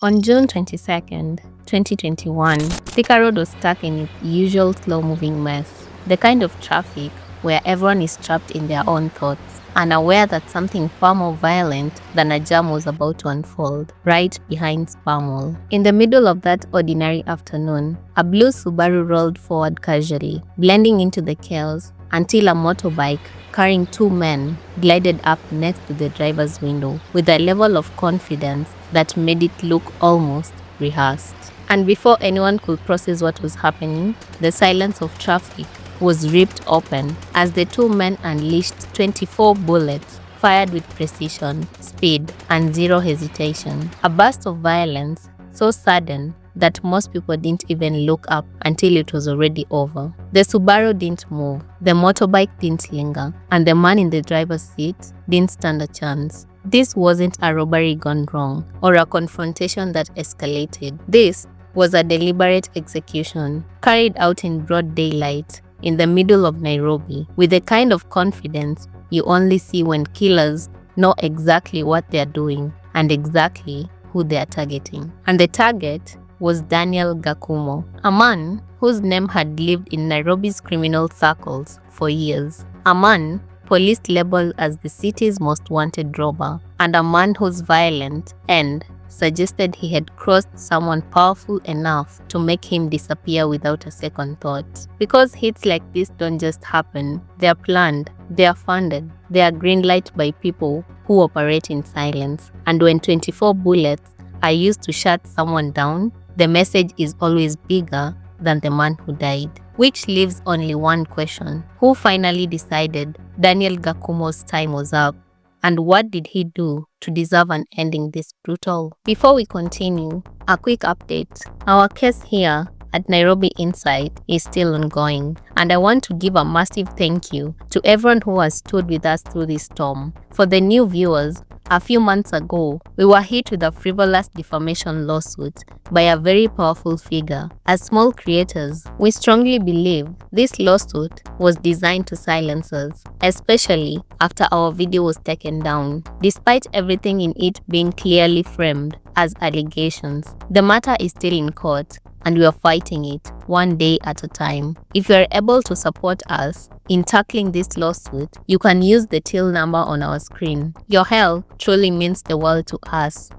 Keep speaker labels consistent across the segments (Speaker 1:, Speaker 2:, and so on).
Speaker 1: On June 22nd, 2021, Thika Road was stuck in its usual slow-moving mess, the kind of traffic where everyone is trapped in their own thoughts, unaware that something far more violent than a jam was about to unfold right behind Spamwall. In the middle of that ordinary afternoon, a blue Subaru rolled forward casually, blending into the chaos until a motorbike carrying two men glided up next to the driver's window with a level of confidence that made it look almost rehearsed. And before anyone could process what was happening, the silence of traffic was ripped open as the two men unleashed 24 bullets fired with precision, speed, and zero hesitation. A burst of violence so sudden that most people didn't even look up until it was already over. The Subaru didn't move, the motorbike didn't linger, and the man in the driver's seat didn't stand a chance. This wasn't a robbery gone wrong or a confrontation that escalated. This was a deliberate execution carried out in broad daylight in the middle of Nairobi with the kind of confidence you only see when killers know exactly what they're doing and exactly who they are targeting. And the target was Daniel Gacumo, a man whose name had lived in Nairobi's criminal circles for years. A man police labeled as the city's most wanted robber, and a man whose violent end suggested he had crossed someone powerful enough to make him disappear without a second thought. Because hits like this don't just happen, they are planned, they are funded, they are greenlit by people who operate in silence. And when 24 bullets are used to shut someone down, the message is always bigger than the man who died. Which leaves only one question: who finally decided Daniel Gacumo's time was up? And what did he do to deserve an ending this brutal? Before we continue, a quick update. Our case here at Nairobi Insight is still ongoing, and I want to give a massive thank you to everyone who has stood with us through this storm. For the new viewers, a few months ago, we were hit with a frivolous defamation lawsuit by a very powerful figure. As small creators, we strongly believe this lawsuit was designed to silence us, especially after our video was taken down. Despite everything in it being clearly framed as allegations, the matter is still in court, and we are fighting it one day at a time. If you are able to support us in tackling this lawsuit, you can use the till number on our screen. Your help truly means the world to us.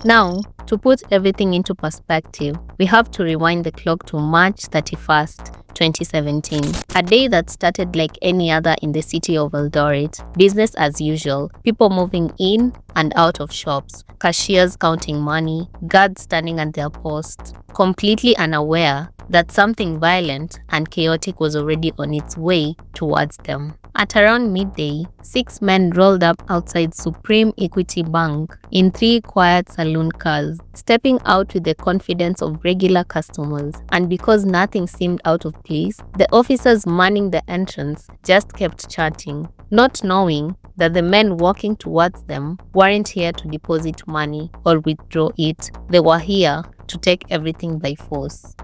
Speaker 1: Now, to put everything into perspective, we have to rewind the clock to March 31st, 2017, a day that started like any other in the city of Eldoret. Business as usual, people moving in and out of shops, cashiers counting money, guards standing at their posts, completely unaware that something violent and chaotic was already on its way towards them. At around midday, 6 men rolled up outside Supreme Equity Bank in 3 quiet saloon cars, stepping out with the confidence of regular customers. And because nothing seemed out of place, the officers manning the entrance just kept chatting, not knowing that the men walking towards them weren't here to deposit money or withdraw it. They were here to take everything by force.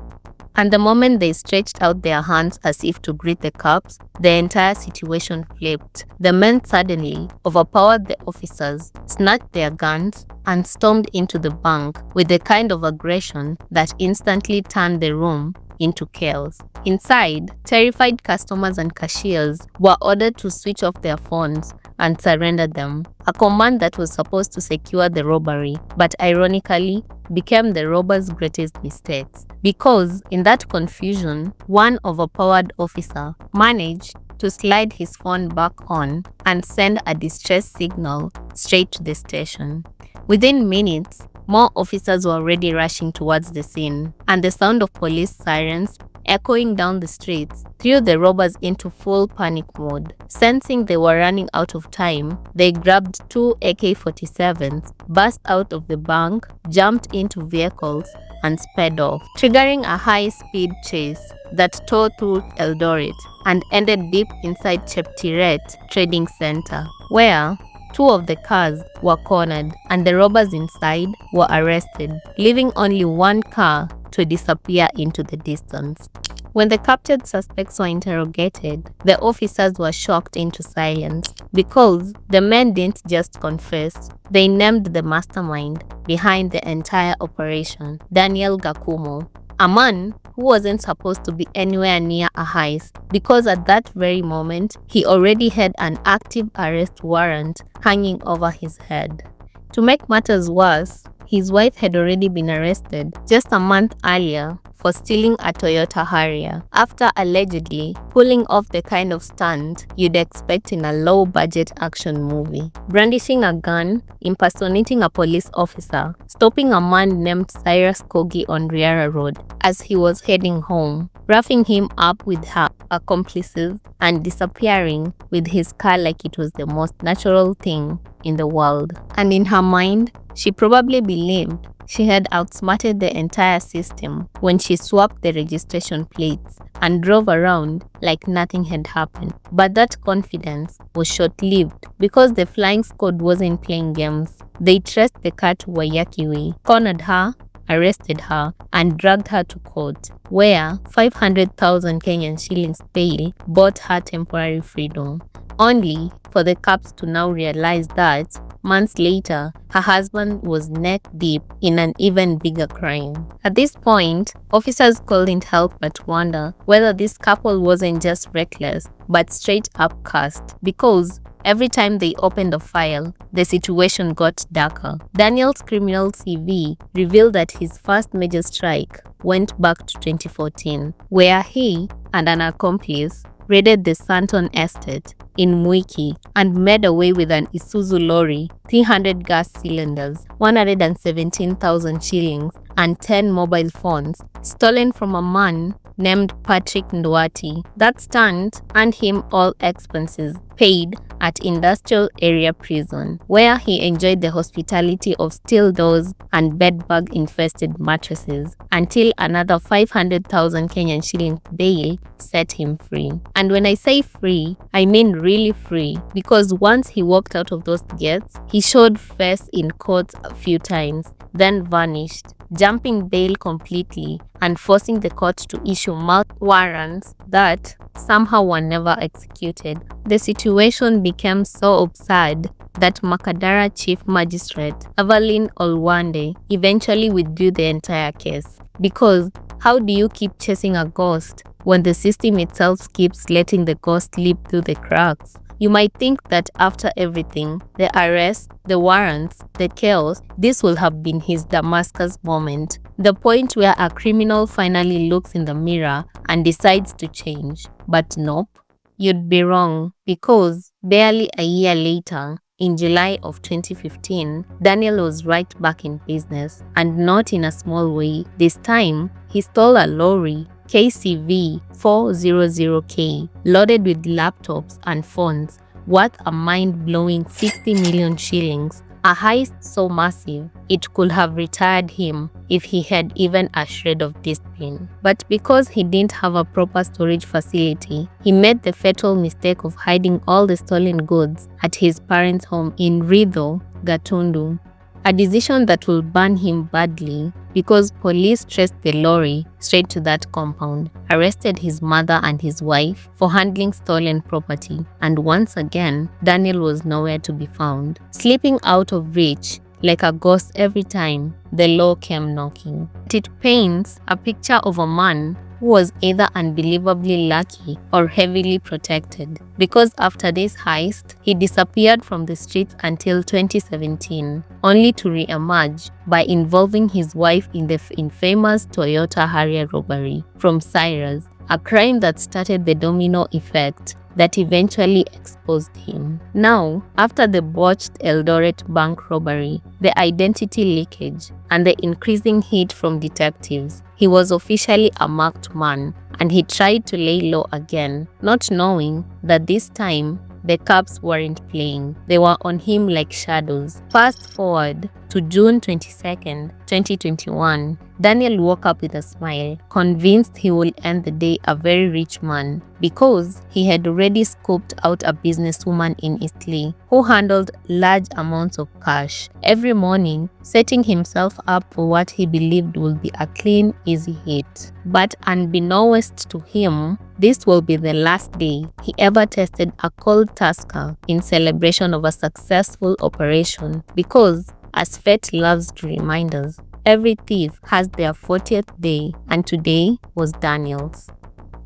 Speaker 1: And the moment they stretched out their hands as if to greet the cops, the entire situation flipped. The men suddenly overpowered the officers, snatched their guns, and stormed into the bank with the kind of aggression that instantly turned the room into chaos. Inside, terrified customers and cashiers were ordered to switch off their phones and surrender them, a command that was supposed to secure the robbery, but ironically became the robbers' greatest mistakes. because in that confusion, one overpowered officer managed to slide his phone back on and send a distress signal straight to the station. Within minutes, more officers were already rushing towards the scene, and the sound of police sirens echoing down the streets threw the robbers into full panic mode. Sensing they were running out of time, they grabbed two AK-47s, burst out of the bank, jumped into vehicles, and sped off, triggering a high-speed chase that tore through Eldoret and ended deep inside Cheptiret Trading Center, where two of the cars were cornered and the robbers inside were arrested, leaving only one car to disappear into the distance. When the captured suspects were interrogated, the officers were shocked into silence because the men didn't just confess, they named the mastermind behind the entire operation, Daniel Gacumo, a man who wasn't supposed to be anywhere near a heist because at that very moment, he already had an active arrest warrant hanging over his head. To make matters worse, his wife had already been arrested just a month earlier for stealing a Toyota Harrier after allegedly pulling off the kind of stunt you'd expect in a low-budget action movie. Brandishing a gun, impersonating a police officer, stopping a man named Cyrus Kogi on Riara Road as he was heading home, roughing him up with her accomplices, and disappearing with his car like it was the most natural thing in the world. And in her mind, she probably believed she had outsmarted the entire system when she swapped the registration plates and drove around like nothing had happened. But that confidence was short-lived because the flying squad wasn't playing games. They traced the car to Wayakiwe, cornered her, arrested her, and dragged her to court, where 500,000 Kenyan shillings bail bought her temporary freedom, only for the cops to now realize that months later, her husband was neck deep in an even bigger crime. At this point, officers couldn't help but wonder whether this couple wasn't just reckless, but straight up cursed, because every time they opened a file, the situation got darker. Daniel's criminal CV revealed that his first major strike went back to 2014, where he and an accomplice raided the Santon estate in Mwiki and made away with an Isuzu lorry, 300 gas cylinders, 117,000 shillings, and 10 mobile phones stolen from a man named Patrick Ndutire. That stunt earned him all expenses paid at Industrial Area Prison, where he enjoyed the hospitality of steel doors and bedbug-infested mattresses until another 500,000 Kenyan shilling bail set him free. And when I say free, I mean really free, because once he walked out of those gates, he showed face in court a few times, then vanished, jumping bail completely and forcing the court to issue multiple warrants that somehow were never executed. The situation became so absurd that Makadara Chief Magistrate Evelyn Olwande eventually withdrew the entire case. Because how do you keep chasing a ghost when the system itself keeps letting the ghost slip through the cracks? You might think that after everything, the arrest, the warrants, the chaos, this will have been his Damascus moment. The point where a criminal finally looks in the mirror and decides to change. But nope, you'd be wrong, because barely a year later, in July of 2015, Daniel was right back in business, and not in a small way. This time, he stole a lorry, KCV 400K, loaded with laptops and phones, worth a mind-blowing 60 million shillings, a heist so massive it could have retired him if he had even a shred of discipline. But because he didn't have a proper storage facility, he made the fatal mistake of hiding all the stolen goods at his parents' home in Ridho, Gatundu. A decision that will burn him badly, because police traced the lorry straight to that compound, arrested his mother and his wife for handling stolen property, and once again, Daniel was nowhere to be found, slipping out of reach like a ghost every time the law came knocking. It paints a picture of a man who was either unbelievably lucky or heavily protected, because after this heist, he disappeared from the streets until 2017, only to re-emerge by involving his wife in the infamous Toyota Harrier robbery from Cyrus, a crime that started the domino effect that eventually exposed him. Now, after the botched Eldoret bank robbery, the identity leakage, and the increasing heat from detectives, he was officially a marked man, and he tried to lay low again, not knowing that this time the cops weren't playing. They were on him like shadows. Fast forward to June 22nd, 2021, Daniel woke up with a smile, convinced he will end the day a very rich man, because he had already scoped out a businesswoman in Italy who handled large amounts of cash every morning, setting himself up for what he believed would be a clean, easy hit. But unbeknownst to him, this will be the last day he ever tested a cold Tusker in celebration of a successful operation, because, as fate loves to remind us, every thief has their 40th day, and today was Daniel's.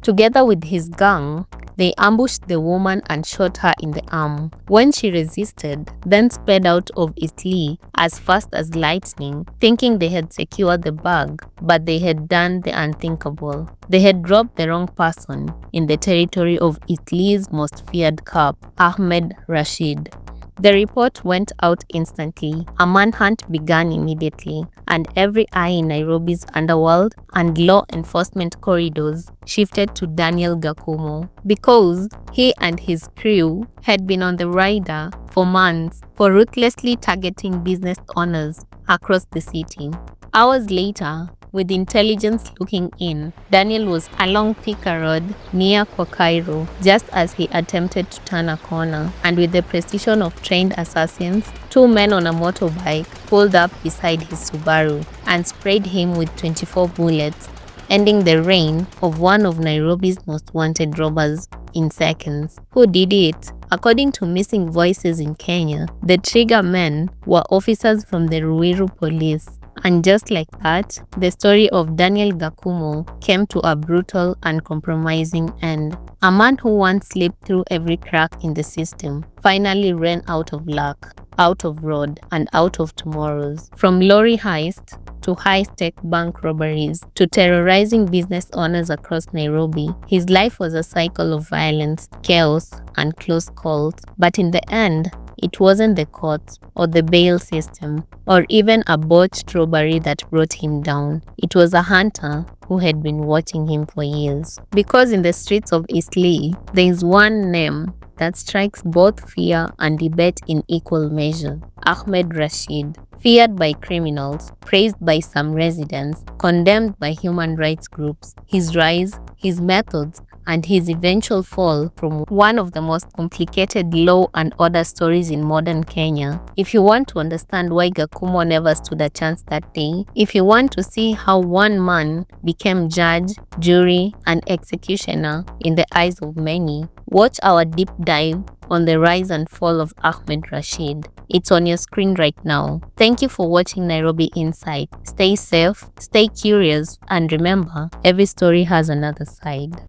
Speaker 1: Together with his gang, they ambushed the woman and shot her in the arm. When she resisted, then sped out of Italy as fast as lightning, thinking they had secured the bag, but they had done the unthinkable. They had robbed the wrong person in the territory of Italy's most feared cop, Ahmed Rashid. The report went out instantly. A manhunt began immediately, and every eye in Nairobi's underworld and law enforcement corridors shifted to Daniel Gacumo, because he and his crew had been on the radar for months for ruthlessly targeting business owners across the city. Hours later, with intelligence looking in, Daniel was along Thika Road near Cairo just as he attempted to turn a corner, and with the precision of trained assassins, two men on a motorbike pulled up beside his Subaru and sprayed him with 24 bullets, ending the reign of one of Nairobi's most wanted robbers in seconds. Who did it? According to missing voices in Kenya, the trigger men were officers from the Ruiru police. And just like that, the story of Daniel Gacumo came to a brutal and compromising end. A man who once slipped through every crack in the system finally ran out of luck, out of road, and out of tomorrows. From lorry heist to high-tech bank robberies to terrorizing business owners across Nairobi, his life was a cycle of violence, chaos, and close calls. But in the end, it wasn't the courts or the bail system or even a botched robbery that brought him down. It was a hunter who had been watching him for years. Because in the streets of Eastleigh, there is one name that strikes both fear and debate in equal measure: Ahmed Rashid. Feared by criminals, praised by some residents, condemned by human rights groups, his rise, his methods, and his eventual fall from one of the most complicated law and order stories in modern Kenya. If you want to understand why Gacumo never stood a chance that day, if you want to see how one man became judge, jury, and executioner in the eyes of many, watch our deep dive on the rise and fall of Ahmed Rashid. It's on your screen right now. Thank you for watching Nairobi Insight. Stay safe, stay curious, and remember, every story has another side.